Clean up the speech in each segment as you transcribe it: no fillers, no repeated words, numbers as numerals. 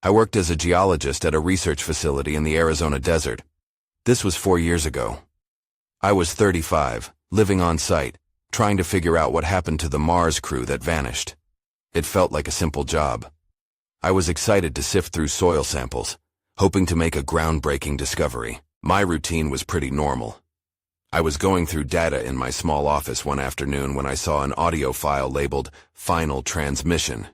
I worked as a geologist at a research facility in the Arizona desert. This was 4 years ago. I was 35, living on site, trying to figure out what happened to the Mars crew that vanished. It felt like a simple job. I was excited to sift through soil samples, hoping to make a groundbreaking discovery. My routine was pretty normal. I was going through data in my small office one afternoon when I saw an audio file labeled Final Transmission.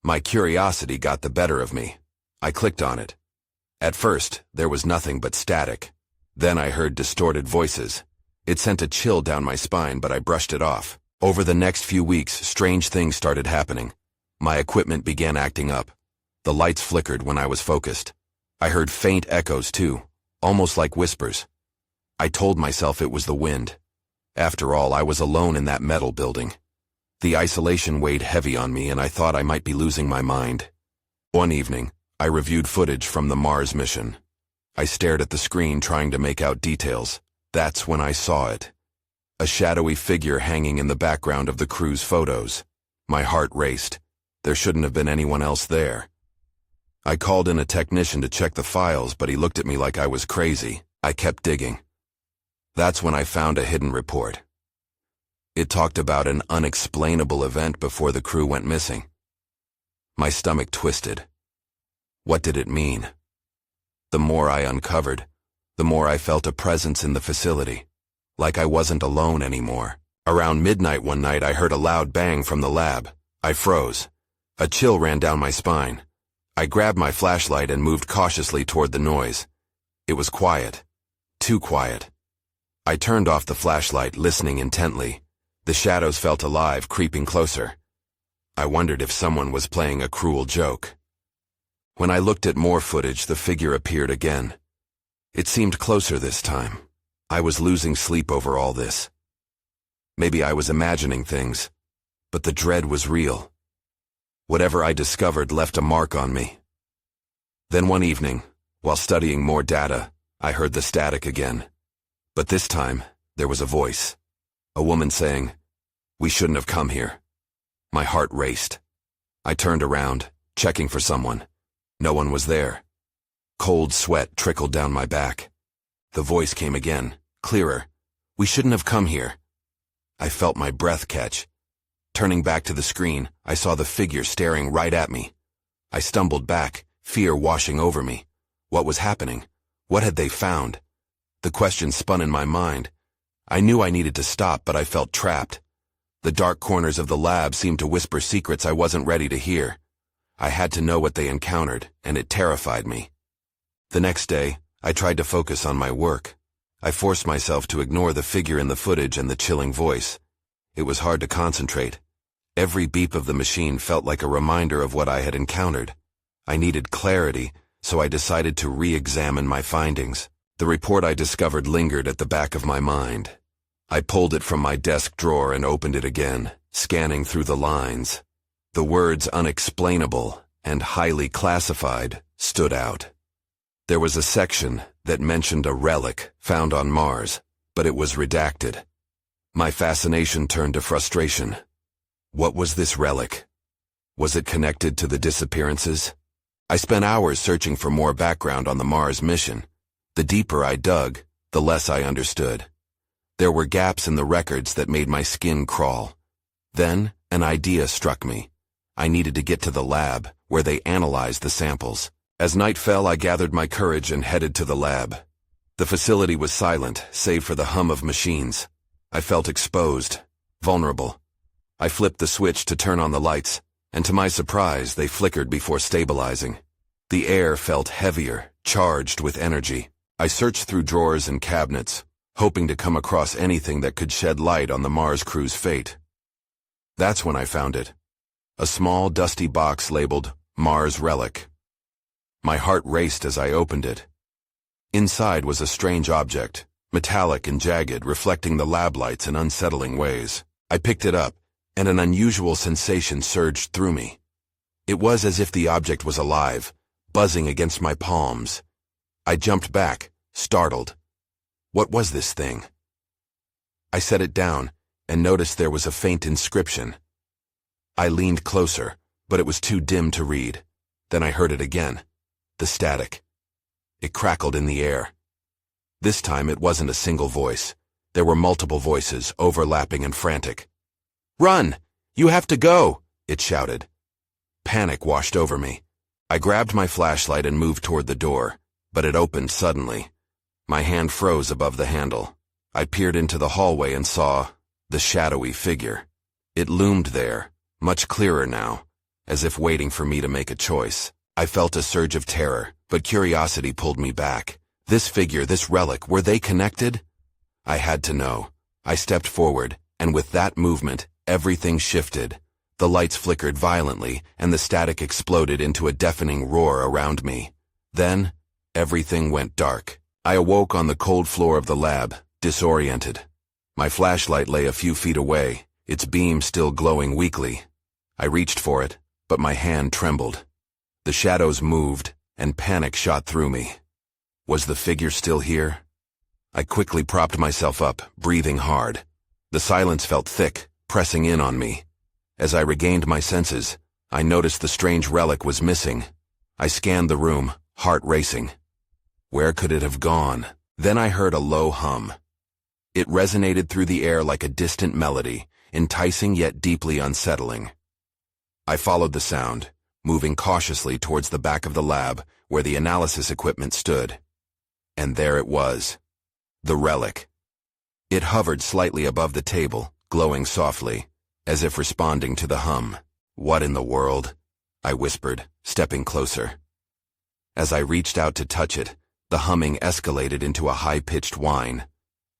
My curiosity got the better of me. I clicked on it. At first, there was nothing but static. Then I heard distorted voices. It sent a chill down my spine, but I brushed it off. Over the next few weeks, strange things started happening. My equipment began acting up. The lights flickered when I was focused. I heard faint echoes too, almost like whispers. I told myself it was the wind. After all, I was alone in that metal building. The isolation weighed heavy on me, and I thought I might be losing my mind. One evening, I reviewed footage from the Mars mission. I stared at the screen trying to make out details. That's when I saw it. A shadowy figure hanging in the background of the crew's photos. My heart raced. There shouldn't have been anyone else there. I called in a technician to check the files, but he looked at me like I was crazy. I kept digging. That's when I found a hidden report. It talked about an unexplainable event before the crew went missing. My stomach twisted. What did it mean? The more I uncovered, the more I felt a presence in the facility, like I wasn't alone anymore. Around midnight one night, I heard a loud bang from the lab. I froze. A chill ran down my spine. I grabbed my flashlight and moved cautiously toward the noise. It was quiet. Too quiet. I turned off the flashlight, listening intently. The shadows felt alive, creeping closer. I wondered if someone was playing a cruel joke. When I looked at more footage, the figure appeared again. It seemed closer this time. I was losing sleep over all this. Maybe I was imagining things, but the dread was real. Whatever I discovered left a mark on me. Then one evening, while studying more data, I heard the static again. But this time, there was a voice. A woman saying, "We shouldn't have come here." My heart raced. I turned around, checking for someone. No one was there. Cold sweat trickled down my back. The voice came again, clearer. "We shouldn't have come here." I felt my breath catch. Turning back to the screen, I saw the figure staring right at me. I stumbled back, fear washing over me. What was happening? What had they found? The question spun in my mind. I knew I needed to stop, but I felt trapped. The dark corners of the lab seemed to whisper secrets I wasn't ready to hear. I had to know what they encountered, and it terrified me. The next day, I tried to focus on my work. I forced myself to ignore the figure in the footage and the chilling voice. It was hard to concentrate. Every beep of the machine felt like a reminder of what I had encountered. I needed clarity, so I decided to re-examine my findings. The report I discovered lingered at the back of my mind. I pulled it from my desk drawer and opened it again, scanning through the lines. The words unexplainable and highly classified stood out. There was a section that mentioned a relic found on Mars, but it was redacted. My fascination turned to frustration. What was this relic? Was it connected to the disappearances? I spent hours searching for more background on the Mars mission. The deeper I dug, the less I understood. There were gaps in the records that made my skin crawl. Then, an idea struck me. I needed to get to the lab, where they analyzed the samples. As night fell, I gathered my courage and headed to the lab. The facility was silent, save for the hum of machines. I felt exposed, vulnerable. I flipped the switch to turn on the lights, and to my surprise, they flickered before stabilizing. The air felt heavier, charged with energy. I searched through drawers and cabinets, hoping to come across anything that could shed light on the Mars crew's fate. That's when I found it. A small, dusty box labeled Mars Relic. My heart raced as I opened it. Inside was a strange object, metallic and jagged, reflecting the lab lights in unsettling ways. I picked it up, and an unusual sensation surged through me. It was as if the object was alive, buzzing against my palms. I jumped back, startled. What was this thing? I set it down and noticed there was a faint inscription. I leaned closer, but it was too dim to read. Then I heard it again. The static. It crackled in the air. This time it wasn't a single voice. There were multiple voices, overlapping and frantic. "Run! You have to go!" it shouted. Panic washed over me. I grabbed my flashlight and moved toward the door, but it opened suddenly. My hand froze above the handle. I peered into the hallway and saw the shadowy figure. It loomed there, much clearer now, as if waiting for me to make a choice. I felt a surge of terror, but curiosity pulled me back. This figure, this relic, were they connected? I had to know. I stepped forward, and with that movement, everything shifted. The lights flickered violently, and the static exploded into a deafening roar around me. Then, everything went dark. I awoke on the cold floor of the lab, disoriented. My flashlight lay a few feet away, its beam still glowing weakly. I reached for it, but my hand trembled. The shadows moved, and panic shot through me. Was the figure still here? I quickly propped myself up, breathing hard. The silence felt thick, pressing in on me. As I regained my senses, I noticed the strange relic was missing. I scanned the room, heart racing. Where could it have gone? Then I heard a low hum. It resonated through the air like a distant melody, enticing yet deeply unsettling. I followed the sound, moving cautiously towards the back of the lab where the analysis equipment stood. And there it was. The relic. It hovered slightly above the table, glowing softly, as if responding to the hum. "What in the world?" I whispered, stepping closer. As I reached out to touch it, the humming escalated into a high-pitched whine.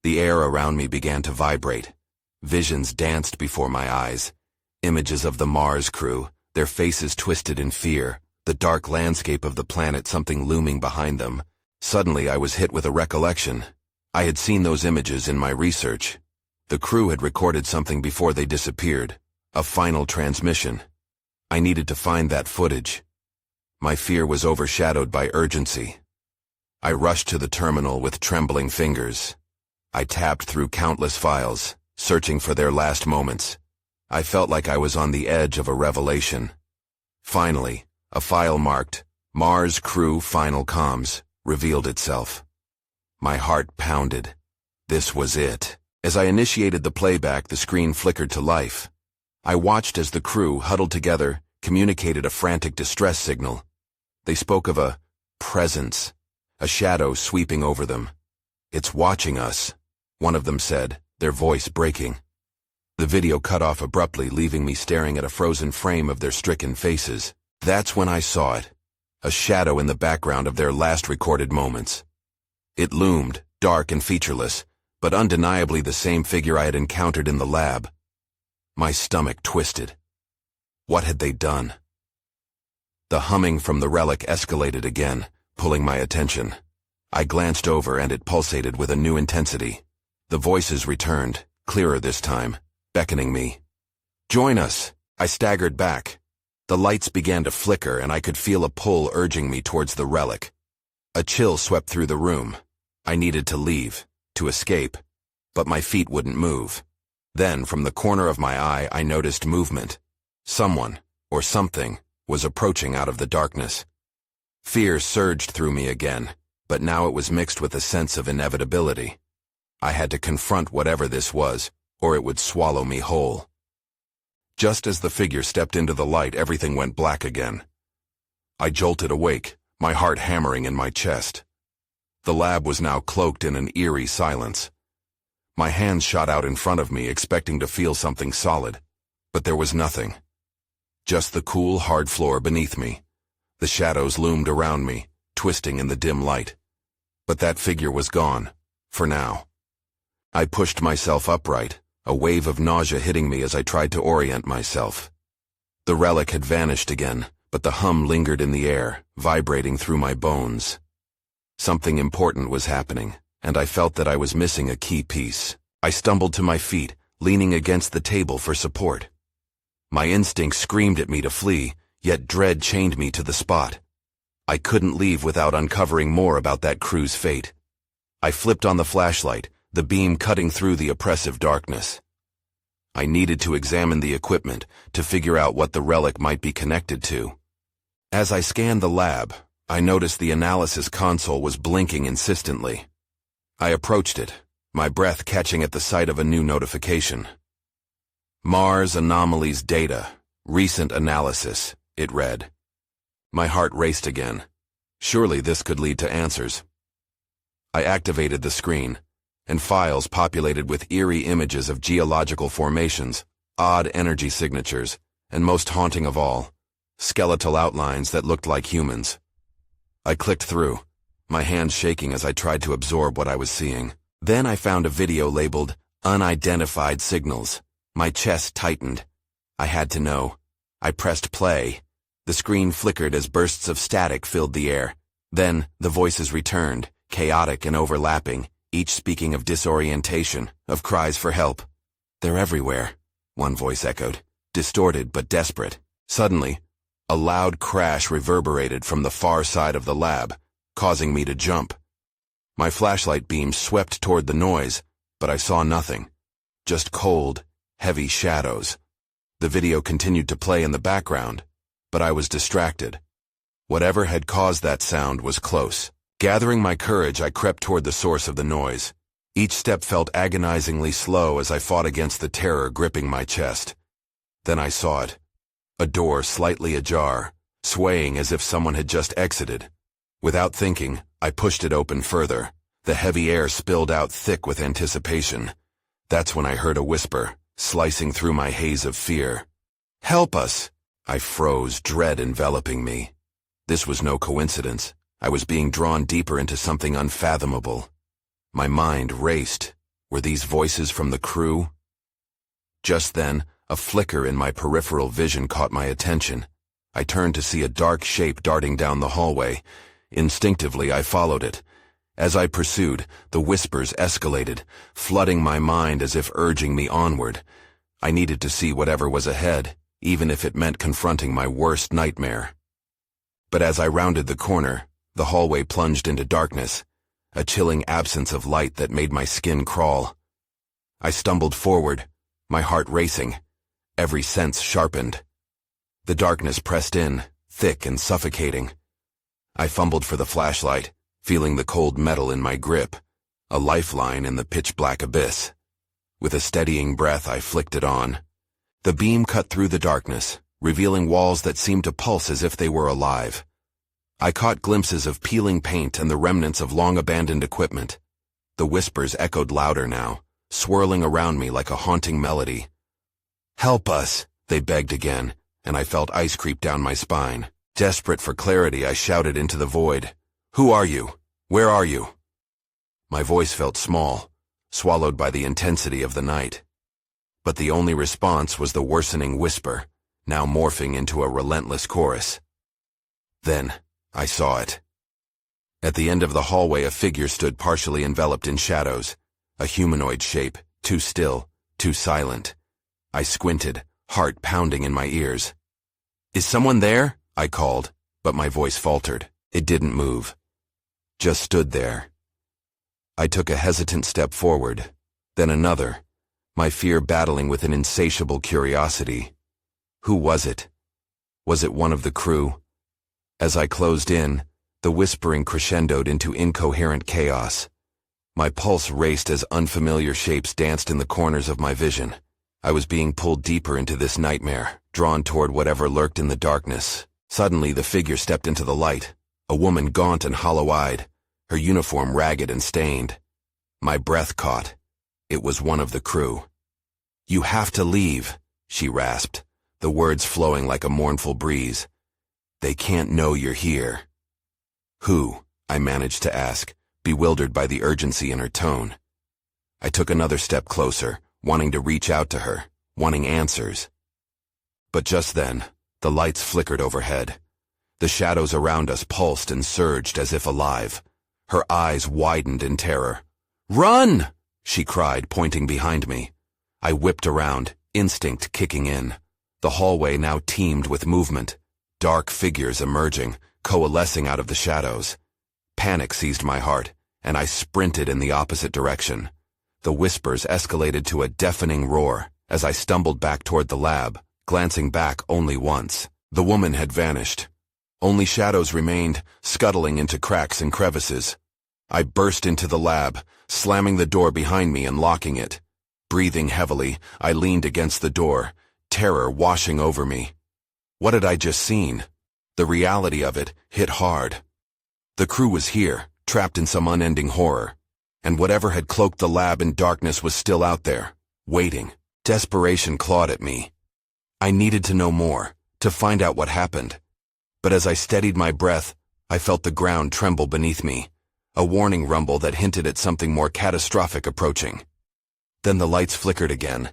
The air around me began to vibrate. Visions danced before my eyes. Images of the Mars crew, their faces twisted in fear, the dark landscape of the planet, something looming behind them. Suddenly I was hit with a recollection. I had seen those images in my research. The crew had recorded something before they disappeared, a final transmission. I needed to find that footage. My fear was overshadowed by urgency. I rushed to the terminal with trembling fingers. I tapped through countless files, searching for their last moments. I felt like I was on the edge of a revelation. Finally, a file marked Mars Crew Final Comms revealed itself. My heart pounded. This was it. As I initiated the playback, the screen flickered to life. I watched as the crew, huddled together, communicated a frantic distress signal. They spoke of a presence, a shadow sweeping over them. "It's watching us," one of them said, their voice breaking. The video cut off abruptly, leaving me staring at a frozen frame of their stricken faces. That's when I saw it, a shadow in the background of their last recorded moments. It loomed, dark and featureless, but undeniably the same figure I had encountered in the lab. My stomach twisted. What had they done? The humming from the relic escalated again, pulling my attention. I glanced over and it pulsated with a new intensity. The voices returned, clearer this time, beckoning me. "Join us!" I staggered back. The lights began to flicker and I could feel a pull urging me towards the relic. A chill swept through the room. I needed to leave, to escape, but my feet wouldn't move. Then, from the corner of my eye, I noticed movement. Someone, or something, was approaching out of the darkness. Fear surged through me again, but now it was mixed with a sense of inevitability. I had to confront whatever this was, or it would swallow me whole. Just as the figure stepped into the light, everything went black again. I jolted awake, my heart hammering in my chest. The lab was now cloaked in an eerie silence. My hands shot out in front of me, expecting to feel something solid, but there was nothing. Just the cool, hard floor beneath me. The shadows loomed around me, twisting in the dim light. But that figure was gone, for now. I pushed myself upright, a wave of nausea hitting me as I tried to orient myself. The relic had vanished again, but the hum lingered in the air, vibrating through my bones. Something important was happening, and I felt that I was missing a key piece. I stumbled to my feet, leaning against the table for support. My instinct screamed at me to flee, yet dread chained me to the spot. I couldn't leave without uncovering more about that crew's fate. I flipped on the flashlight, the beam cutting through the oppressive darkness. I needed to examine the equipment to figure out what the relic might be connected to. As I scanned the lab, I noticed the analysis console was blinking insistently. I approached it, my breath catching at the sight of a new notification. Mars Anomalies Data, Recent Analysis, it read. My heart raced again. Surely this could lead to answers. I activated the screen, and files populated with eerie images of geological formations, odd energy signatures, and most haunting of all, skeletal outlines that looked like humans. I clicked through, my hands shaking as I tried to absorb what I was seeing. Then I found a video labeled Unidentified Signals. My chest tightened. I had to know. I pressed play. The screen flickered as bursts of static filled the air. Then, the voices returned, chaotic and overlapping, each speaking of disorientation, of cries for help. "They're everywhere," one voice echoed, distorted but desperate. Suddenly, a loud crash reverberated from the far side of the lab, causing me to jump. My flashlight beam swept toward the noise, but I saw nothing. Just cold, heavy shadows. The video continued to play in the background, but I was distracted. Whatever had caused that sound was close. Gathering my courage, I crept toward the source of the noise. Each step felt agonizingly slow as I fought against the terror gripping my chest. Then I saw it. A door slightly ajar, swaying as if someone had just exited. Without thinking, I pushed it open further. The heavy air spilled out thick with anticipation. That's when I heard a whisper, slicing through my haze of fear. "Help us!" I froze, dread enveloping me. This was no coincidence. I was being drawn deeper into something unfathomable. My mind raced. Were these voices from the crew? Just then, a flicker in my peripheral vision caught my attention. I turned to see a dark shape darting down the hallway. Instinctively, I followed it. As I pursued, the whispers escalated, flooding my mind as if urging me onward. I needed to see whatever was ahead, even if it meant confronting my worst nightmare. But as I rounded the corner, the hallway plunged into darkness, a chilling absence of light that made my skin crawl. I stumbled forward, my heart racing, every sense sharpened. The darkness pressed in, thick and suffocating. I fumbled for the flashlight, feeling the cold metal in my grip, a lifeline in the pitch-black abyss. With a steadying breath, I flicked it on. The beam cut through the darkness, revealing walls that seemed to pulse as if they were alive. I caught glimpses of peeling paint and the remnants of long-abandoned equipment. The whispers echoed louder now, swirling around me like a haunting melody. "Help us," they begged again, and I felt ice creep down my spine. Desperate for clarity, I shouted into the void. "Who are you? Where are you?" My voice felt small, swallowed by the intensity of the night. But the only response was the worsening whisper, now morphing into a relentless chorus. Then, I saw it. At the end of the hallway, a figure stood partially enveloped in shadows, a humanoid shape, too still, too silent. I squinted, heart pounding in my ears. "Is someone there?" I called, but my voice faltered. It didn't move. Just stood there. I took a hesitant step forward, then another, my fear battling with an insatiable curiosity. Who was it? Was it one of the crew? As I closed in, the whispering crescendoed into incoherent chaos. My pulse raced as unfamiliar shapes danced in the corners of my vision. I was being pulled deeper into this nightmare, drawn toward whatever lurked in the darkness. Suddenly, the figure stepped into the light, a woman gaunt and hollow-eyed, her uniform ragged and stained. My breath caught. It was one of the crew. "You have to leave," she rasped, the words flowing like a mournful breeze. "They can't know you're here." "Who?" I managed to ask, bewildered by the urgency in her tone. I took another step closer, wanting to reach out to her, wanting answers. But just then, the lights flickered overhead. The shadows around us pulsed and surged as if alive. Her eyes widened in terror. "Run!" she cried, pointing behind me. I whipped around, instinct kicking in. The hallway now teemed with movement, dark figures emerging, coalescing out of the shadows. Panic seized my heart, and I sprinted in the opposite direction. The whispers escalated to a deafening roar as I stumbled back toward the lab, glancing back only once. The woman had vanished. Only shadows remained, scuttling into cracks and crevices. I burst into the lab, slamming the door behind me and locking it. Breathing heavily, I leaned against the door, terror washing over me. What had I just seen? The reality of it hit hard. The crew was here, trapped in some unending horror. And whatever had cloaked the lab in darkness was still out there, waiting. Desperation clawed at me. I needed to know more, to find out what happened. But as I steadied my breath, I felt the ground tremble beneath me, a warning rumble that hinted at something more catastrophic approaching. Then the lights flickered again.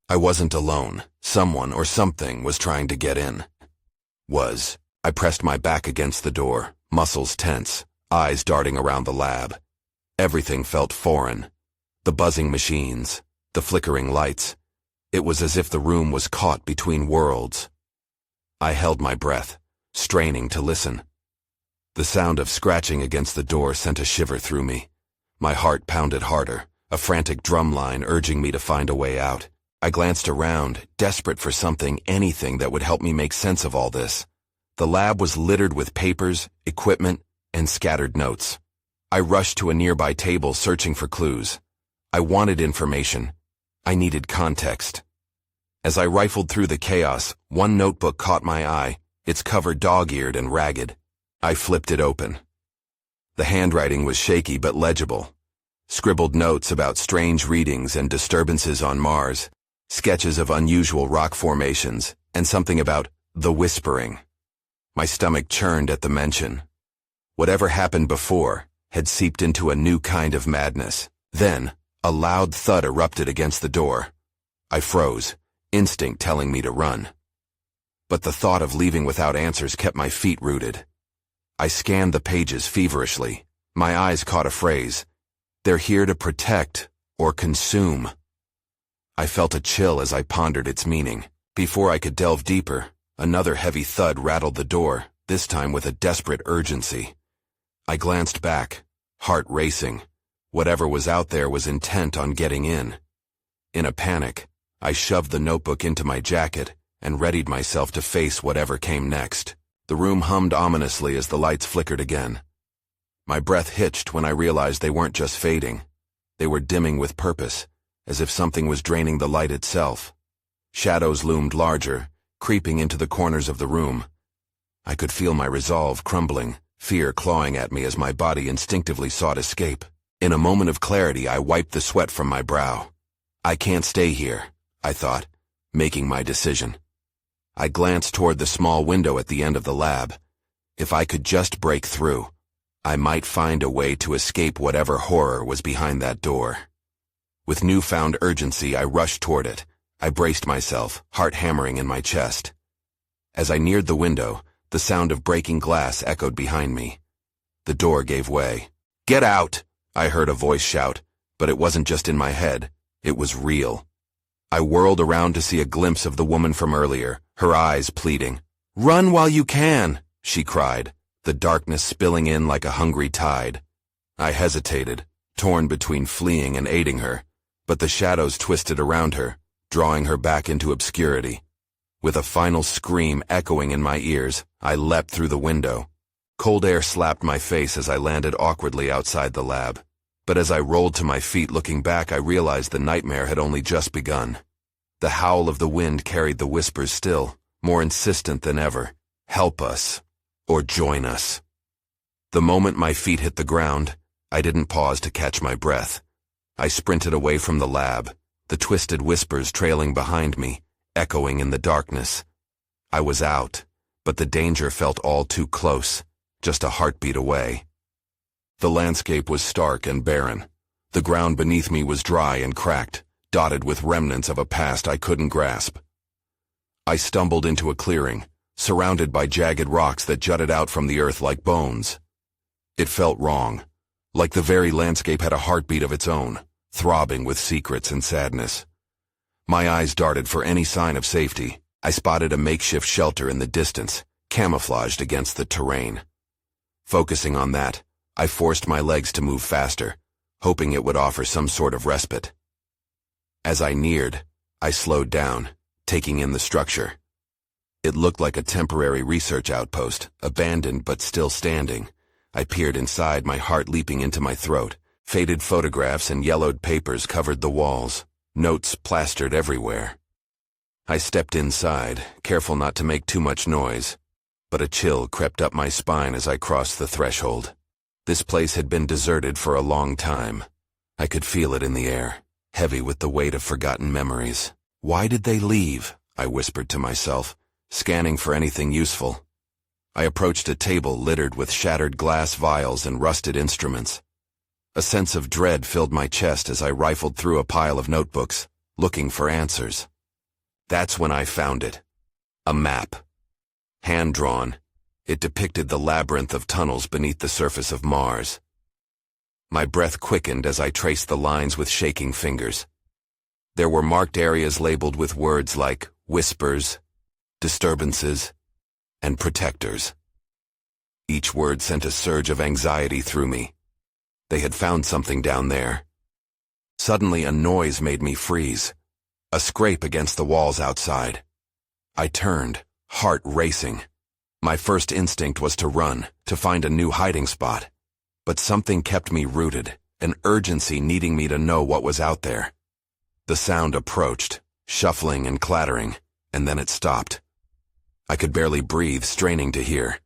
I wasn't alone. Someone or something was trying to get in. I pressed my back against the door, muscles tense, eyes darting around the lab. Everything felt foreign. The buzzing machines, the flickering lights. It was as if the room was caught between worlds. I held my breath, straining to listen. The sound of scratching against the door sent a shiver through me. My heart pounded harder, a frantic drum line urging me to find a way out. I glanced around, desperate for something, anything that would help me make sense of all this. The lab was littered with papers, equipment, and scattered notes. I rushed to a nearby table searching for clues. I wanted information. I needed context. As I rifled through the chaos, one notebook caught my eye, its cover dog-eared and ragged. I flipped it open. The handwriting was shaky but legible. Scribbled notes about strange readings and disturbances on Mars, sketches of unusual rock formations, and something about the whispering. My stomach churned at the mention. Whatever happened before had seeped into a new kind of madness. Then, a loud thud erupted against the door. I froze, instinct telling me to run. But the thought of leaving without answers kept my feet rooted. I scanned the pages feverishly. My eyes caught a phrase. They're here to protect or consume. I felt a chill as I pondered its meaning. Before I could delve deeper, another heavy thud rattled the door, this time with a desperate urgency. I glanced back, heart racing. Whatever was out there was intent on getting in. In a panic, I shoved the notebook into my jacket and readied myself to face whatever came next. The room hummed ominously as the lights flickered again. My breath hitched when I realized they weren't just fading. They were dimming with purpose, as if something was draining the light itself. Shadows loomed larger, creeping into the corners of the room. I could feel my resolve crumbling, fear clawing at me as my body instinctively sought escape. In a moment of clarity, I wiped the sweat from my brow. I can't stay here, I thought, making my decision. I glanced toward the small window at the end of the lab. If I could just break through, I might find a way to escape whatever horror was behind that door. With newfound urgency, I rushed toward it. I braced myself, heart hammering in my chest. As I neared the window, the sound of breaking glass echoed behind me. The door gave way. "Get out!" I heard a voice shout, but it wasn't just in my head. It was real. I whirled around to see a glimpse of the woman from earlier, her eyes pleading. "Run while you can!" she cried, the darkness spilling in like a hungry tide. I hesitated, torn between fleeing and aiding her, but the shadows twisted around her, drawing her back into obscurity. With a final scream echoing in my ears, I leapt through the window. Cold air slapped my face as I landed awkwardly outside the lab. But as I rolled to my feet looking back, I realized the nightmare had only just begun. The howl of the wind carried the whispers still, more insistent than ever. "Help us, or join us." The moment my feet hit the ground, I didn't pause to catch my breath. I sprinted away from the lab, the twisted whispers trailing behind me, echoing in the darkness. I was out, but the danger felt all too close, just a heartbeat away. The landscape was stark and barren. The ground beneath me was dry and cracked, dotted with remnants of a past I couldn't grasp. I stumbled into a clearing, surrounded by jagged rocks that jutted out from the earth like bones. It felt wrong, like the very landscape had a heartbeat of its own, throbbing with secrets and sadness. My eyes darted for any sign of safety. I spotted a makeshift shelter in the distance, camouflaged against the terrain. Focusing on that, I forced my legs to move faster, hoping it would offer some sort of respite. As I neared, I slowed down, taking in the structure. It looked like a temporary research outpost, abandoned but still standing. I peered inside, my heart leaping into my throat. Faded photographs and yellowed papers covered the walls, notes plastered everywhere. I stepped inside, careful not to make too much noise, but a chill crept up my spine as I crossed the threshold. This place had been deserted for a long time. I could feel it in the air, heavy with the weight of forgotten memories. Why did they leave? I whispered to myself, scanning for anything useful. I approached a table littered with shattered glass vials and rusted instruments. A sense of dread filled my chest as I rifled through a pile of notebooks, looking for answers. That's when I found it. A map. Hand-drawn, it depicted the labyrinth of tunnels beneath the surface of Mars. My breath quickened as I traced the lines with shaking fingers. There were marked areas labeled with words like whispers, disturbances, and protectors. Each word sent a surge of anxiety through me. They had found something down there. Suddenly a noise made me freeze. A scrape against the walls outside. I turned, heart racing. My first instinct was to run, to find a new hiding spot. But something kept me rooted, an urgency needing me to know what was out there. The sound approached, shuffling and clattering, and then it stopped. I could barely breathe, straining to hear.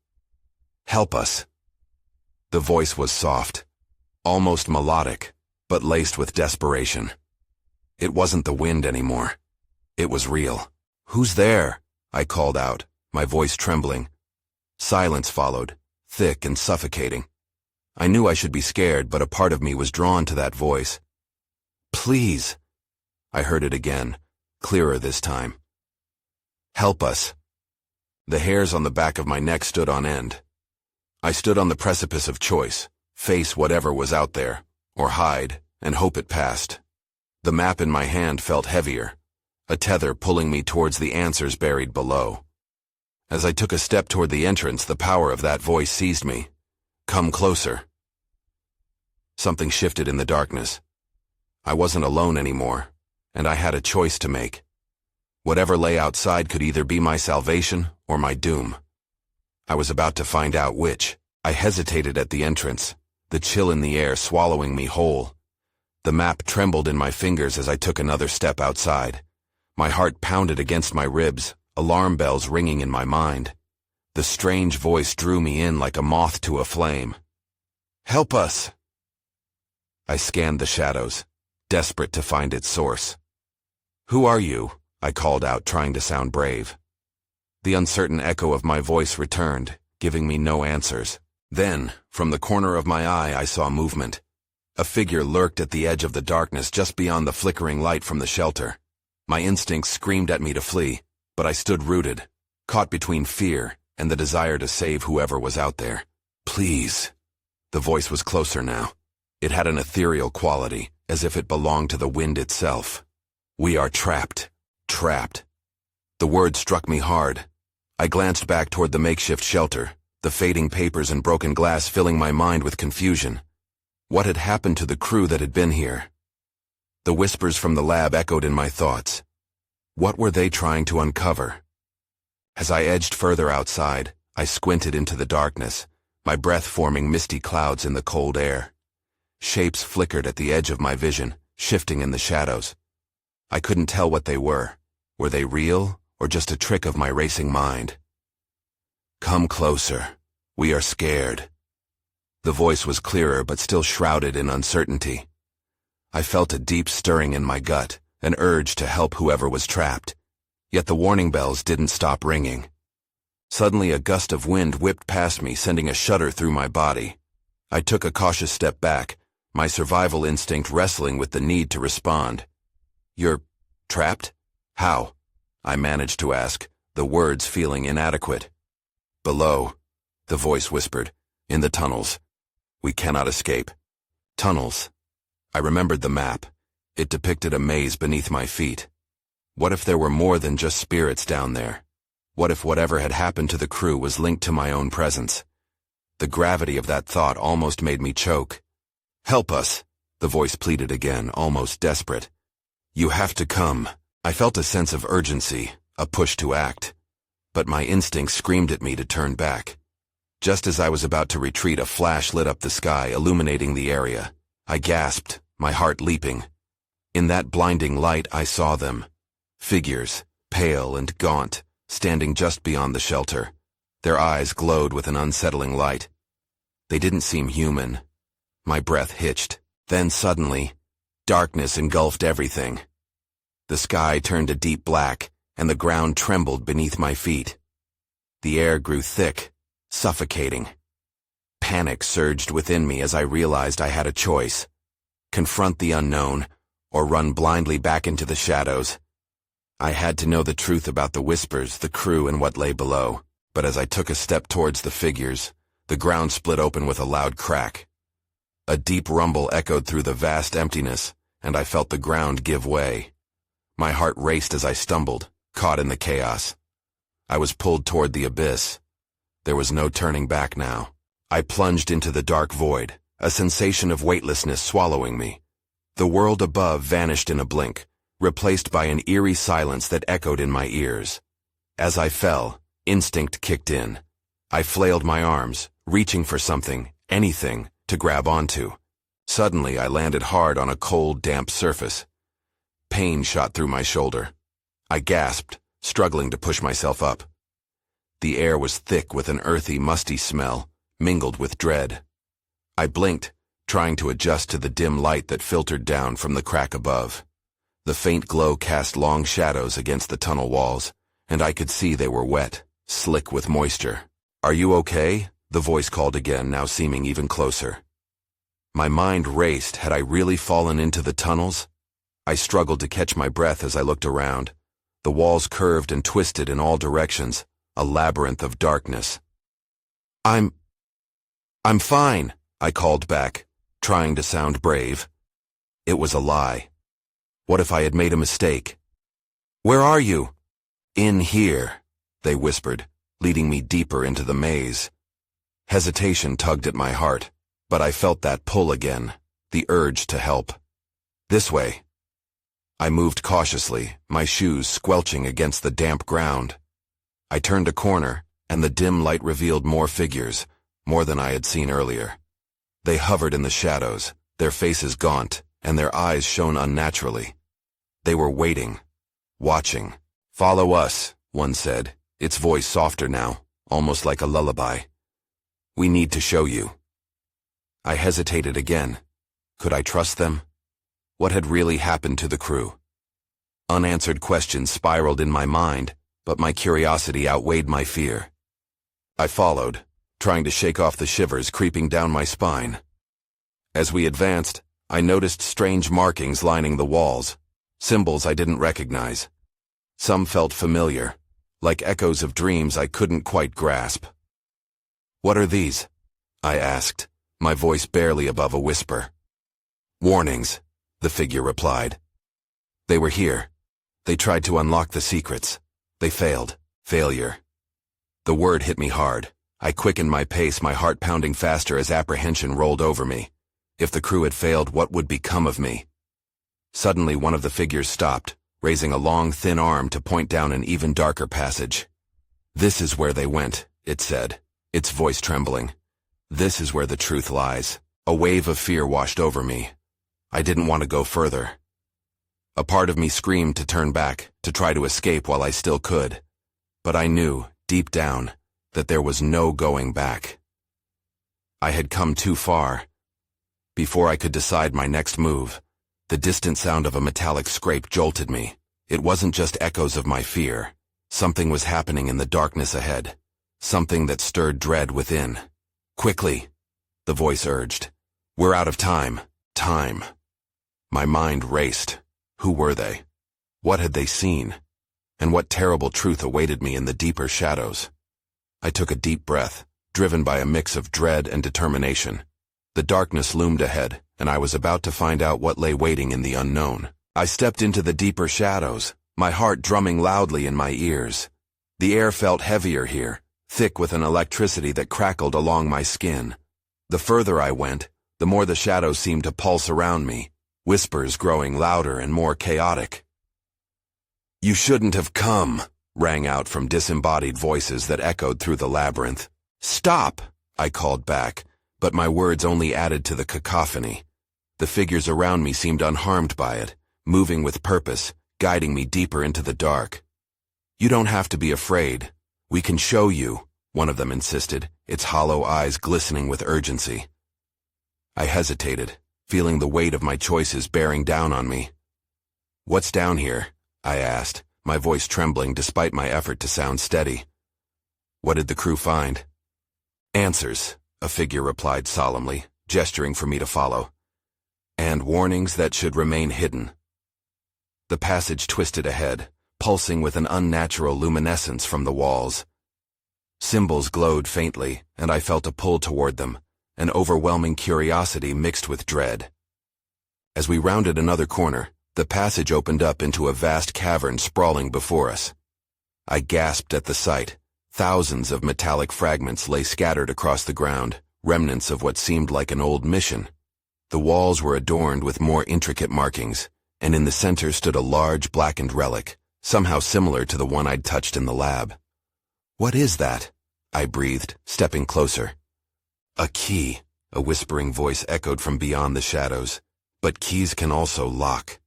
"Help us." The voice was soft, almost melodic, but laced with desperation. It wasn't the wind anymore. It was real. "Who's there?" I called out, my voice trembling. Silence followed, thick and suffocating. I knew I should be scared, but a part of me was drawn to that voice. "Please." I heard it again, clearer this time. "Help us." The hairs on the back of my neck stood on end. I stood on the precipice of choice, face whatever was out there, or hide, and hope it passed. The map in my hand felt heavier, a tether pulling me towards the answers buried below. As I took a step toward the entrance, the power of that voice seized me. "Come closer." Something shifted in the darkness. I wasn't alone anymore, and I had a choice to make. Whatever lay outside could either be my salvation or my doom. I was about to find out which. I hesitated at the entrance, the chill in the air swallowing me whole. The map trembled in my fingers as I took another step outside. My heart pounded against my ribs, alarm bells ringing in my mind. The strange voice drew me in like a moth to a flame. "Help us!" I scanned the shadows, desperate to find its source. "Who are you?" I called out, trying to sound brave. The uncertain echo of my voice returned, giving me no answers. Then, from the corner of my eye, I saw movement. A figure lurked at the edge of the darkness just beyond the flickering light from the shelter. My instincts screamed at me to flee, but I stood rooted, caught between fear and the desire to save whoever was out there. "Please." The voice was closer now. It had an ethereal quality, as if it belonged to the wind itself. "We are trapped. Trapped." The word struck me hard. I glanced back toward the makeshift shelter, the fading papers and broken glass filling my mind with confusion. What had happened to the crew that had been here? The whispers from the lab echoed in my thoughts. What were they trying to uncover? As I edged further outside, I squinted into the darkness, my breath forming misty clouds in the cold air. Shapes flickered at the edge of my vision, shifting in the shadows. I couldn't tell what they were. Were they real, or just a trick of my racing mind? "Come closer. We are scared." The voice was clearer but still shrouded in uncertainty. I felt a deep stirring in my gut, an urge to help whoever was trapped. Yet the warning bells didn't stop ringing. Suddenly a gust of wind whipped past me, sending a shudder through my body. I took a cautious step back, my survival instinct wrestling with the need to respond. "You're trapped? How?" I managed to ask, the words feeling inadequate. "Below," the voice whispered, "in the tunnels. We cannot escape." Tunnels. I remembered the map. It depicted a maze beneath my feet. What if there were more than just spirits down there? What if whatever had happened to the crew was linked to my own presence? The gravity of that thought almost made me choke. "Help us," the voice pleaded again, almost desperate. "You have to come." I felt a sense of urgency, a push to act. but my instinct screamed at me to turn back. Just as I was about to retreat, a flash lit up the sky, illuminating the area. I gasped, my heart leaping. In that blinding light, I saw them. Figures, pale and gaunt, standing just beyond the shelter. Their eyes glowed with an unsettling light. They didn't seem human. My breath hitched. Then suddenly, darkness engulfed everything. The sky turned a deep black, and the ground trembled beneath my feet. The air grew thick, suffocating. Panic surged within me as I realized I had a choice: confront the unknown, or run blindly back into the shadows. I had to know the truth about the whispers, the crew, and what lay below. But as I took a step towards the figures, the ground split open with a loud crack. A deep rumble echoed through the vast emptiness, and I felt the ground give way. My heart raced as I stumbled, caught in the chaos. I was pulled toward the abyss. There was no turning back now. I plunged into the dark void, a sensation of weightlessness swallowing me. The world above vanished in a blink, replaced by an eerie silence that echoed in my ears. As I fell, instinct kicked in. I flailed my arms, reaching for something, anything, to grab onto. Suddenly, I landed hard on a cold, damp surface. Pain shot through my shoulder. I gasped, struggling to push myself up. The air was thick with an earthy, musty smell, mingled with dread. I blinked, trying to adjust to the dim light that filtered down from the crack above. The faint glow cast long shadows against the tunnel walls, and I could see they were wet, slick with moisture. "Are you okay?" the voice called again, now seeming even closer. My mind raced. Had I really fallen into the tunnels? I struggled to catch my breath as I looked around. The walls curved and twisted in all directions, a labyrinth of darkness. I'm fine," I called back, trying to sound brave. It was a lie. What if I had made a mistake? "Where are you?" "In here," they whispered, leading me deeper into the maze. Hesitation tugged at my heart, but I felt that pull again, the urge to help. "This way." I moved cautiously, my shoes squelching against the damp ground. I turned a corner, and the dim light revealed more figures, more than I had seen earlier. They hovered in the shadows, their faces gaunt, and their eyes shone unnaturally. They were waiting, watching. "Follow us," one said, its voice softer now, almost like a lullaby. "We need to show you." I hesitated again. Could I trust them? What had really happened to the crew? Unanswered questions spiraled in my mind, but my curiosity outweighed my fear. I followed, trying to shake off the shivers creeping down my spine. As we advanced, I noticed strange markings lining the walls, symbols I didn't recognize. Some felt familiar, like echoes of dreams I couldn't quite grasp. "What are these?" I asked, my voice barely above a whisper. "Warnings," the figure replied. They were here. They tried to unlock the secrets. They failed. Failure. The word hit me hard. I quickened my pace, my heart pounding faster as apprehension rolled over me. If the crew had failed, what would become of me? Suddenly, one of the figures stopped, raising a long, thin arm to point down an even darker passage. "This is where they went," it said, its voice trembling. "This is where the truth lies." A wave of fear washed over me. I didn't want to go further. A part of me screamed to turn back, to try to escape while I still could. But I knew, deep down, that there was no going back. I had come too far. Before I could decide my next move, the distant sound of a metallic scrape jolted me. It wasn't just echoes of my fear. Something was happening in the darkness ahead. Something that stirred dread within. "Quickly," the voice urged. "We're out of time. Time." My mind raced. Who were they? What had they seen? And what terrible truth awaited me in the deeper shadows? I took a deep breath, driven by a mix of dread and determination. The darkness loomed ahead, and I was about to find out what lay waiting in the unknown. I stepped into the deeper shadows, my heart drumming loudly in my ears. The air felt heavier here, thick with an electricity that crackled along my skin. The further I went, the more the shadows seemed to pulse around me, whispers growing louder and more chaotic. "You shouldn't have come," rang out from disembodied voices that echoed through the labyrinth. "Stop!" I called back, but my words only added to the cacophony. The figures around me seemed unharmed by it, moving with purpose, guiding me deeper into the dark. "You don't have to be afraid. We can show you," one of them insisted, its hollow eyes glistening with urgency. I hesitated, feeling the weight of my choices bearing down on me. "What's down here?" I asked, my voice trembling despite my effort to sound steady. "What did the crew find?" "Answers," a figure replied solemnly, gesturing for me to follow. "And warnings that should remain hidden." The passage twisted ahead, pulsing with an unnatural luminescence from the walls. Symbols glowed faintly, and I felt a pull toward them, an overwhelming curiosity mixed with dread. As we rounded another corner, the passage opened up into a vast cavern sprawling before us. I gasped at the sight. Thousands of metallic fragments lay scattered across the ground, remnants of what seemed like an old mission. The walls were adorned with more intricate markings, and in the center stood a large blackened relic, somehow similar to the one I'd touched in the lab. "What is that?" I breathed, stepping closer. "A key," a whispering voice echoed from beyond the shadows. "But keys can also lock."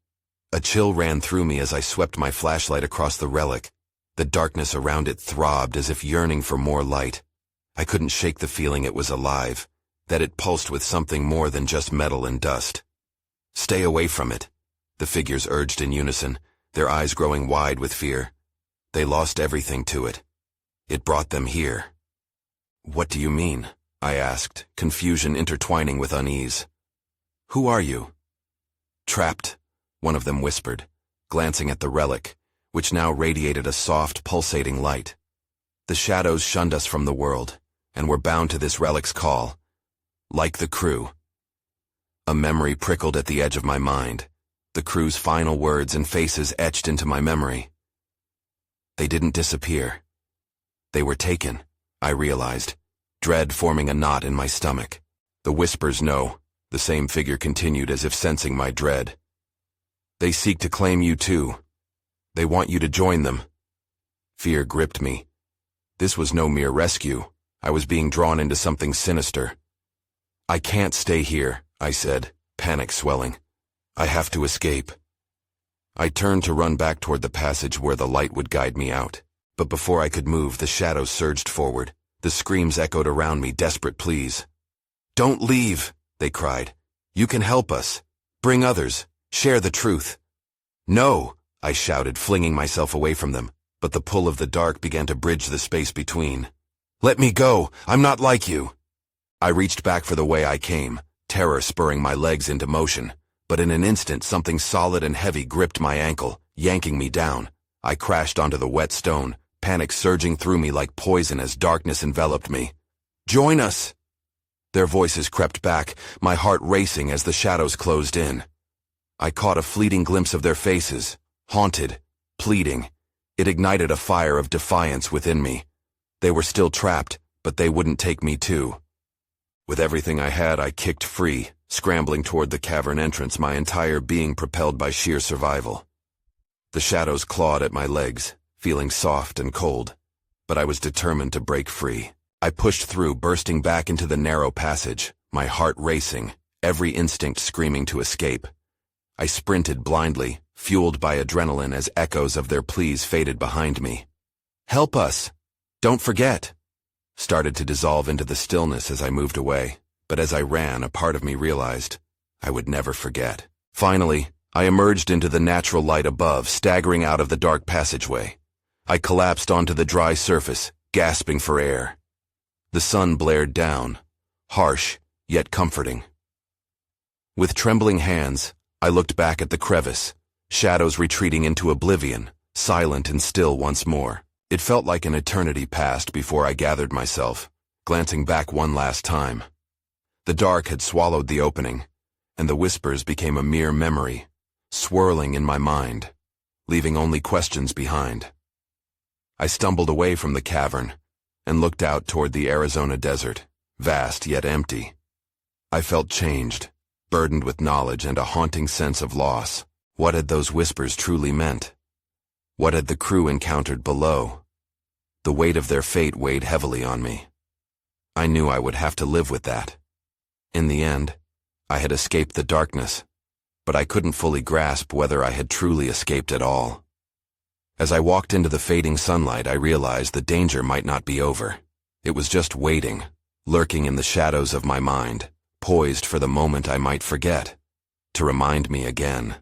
A chill ran through me as I swept my flashlight across the relic. The darkness around it throbbed as if yearning for more light. I couldn't shake the feeling it was alive, that it pulsed with something more than just metal and dust. "Stay away from it," the figures urged in unison, their eyes growing wide with fear. They lost everything to it. It brought them here. "What do you mean?" I asked, confusion intertwining with unease. "Who are you?" "Trapped," one of them whispered, glancing at the relic, which now radiated a soft, pulsating light. "The shadows shunned us from the world, and were bound to this relic's call. Like the crew." A memory prickled at the edge of my mind, the crew's final words and faces etched into my memory. They didn't disappear. They were taken, I realized, dread forming a knot in my stomach. "The whispers know," the same figure continued as if sensing my dread. "They seek to claim you too. They want you to join them." Fear gripped me. This was no mere rescue. I was being drawn into something sinister. "I can't stay here," I said, panic swelling. "I have to escape." I turned to run back toward the passage where the light would guide me out. But before I could move, the shadows surged forward. The screams echoed around me, desperate pleas. "Don't leave," they cried. "You can help us. Bring others. Share the truth." "No," I shouted, flinging myself away from them, but the pull of the dark began to bridge the space between. "Let me go. I'm not like you." I reached back for the way I came, terror spurring my legs into motion, but in an instant something solid and heavy gripped my ankle, yanking me down. I crashed onto the wet stone, panic surging through me like poison as darkness enveloped me. "Join us!" Their voices crept back, my heart racing as the shadows closed in. I caught a fleeting glimpse of their faces, haunted, pleading. It ignited a fire of defiance within me. They were still trapped, but they wouldn't take me too. With everything I had, I kicked free, scrambling toward the cavern entrance, my entire being propelled by sheer survival. The shadows clawed at my legs, feeling soft and cold, but I was determined to break free. I pushed through, bursting back into the narrow passage, my heart racing, every instinct screaming to escape. I sprinted blindly, fueled by adrenaline as echoes of their pleas faded behind me. "Help us! Don't forget!" started to dissolve into the stillness as I moved away, but as I ran, a part of me realized I would never forget. Finally, I emerged into the natural light above, staggering out of the dark passageway. I collapsed onto the dry surface, gasping for air. The sun blared down, harsh, yet comforting. With trembling hands, I looked back at the crevice, shadows retreating into oblivion, silent and still once more. It felt like an eternity passed before I gathered myself, glancing back one last time. The dark had swallowed the opening, and the whispers became a mere memory, swirling in my mind, leaving only questions behind. I stumbled away from the cavern and looked out toward the Arizona desert, vast yet empty. I felt changed, burdened with knowledge and a haunting sense of loss. What had those whispers truly meant? What had the crew encountered below? The weight of their fate weighed heavily on me. I knew I would have to live with that. In the end, I had escaped the darkness, but I couldn't fully grasp whether I had truly escaped at all. As I walked into the fading sunlight, I realized the danger might not be over. It was just waiting, lurking in the shadows of my mind, poised for the moment I might forget, to remind me again.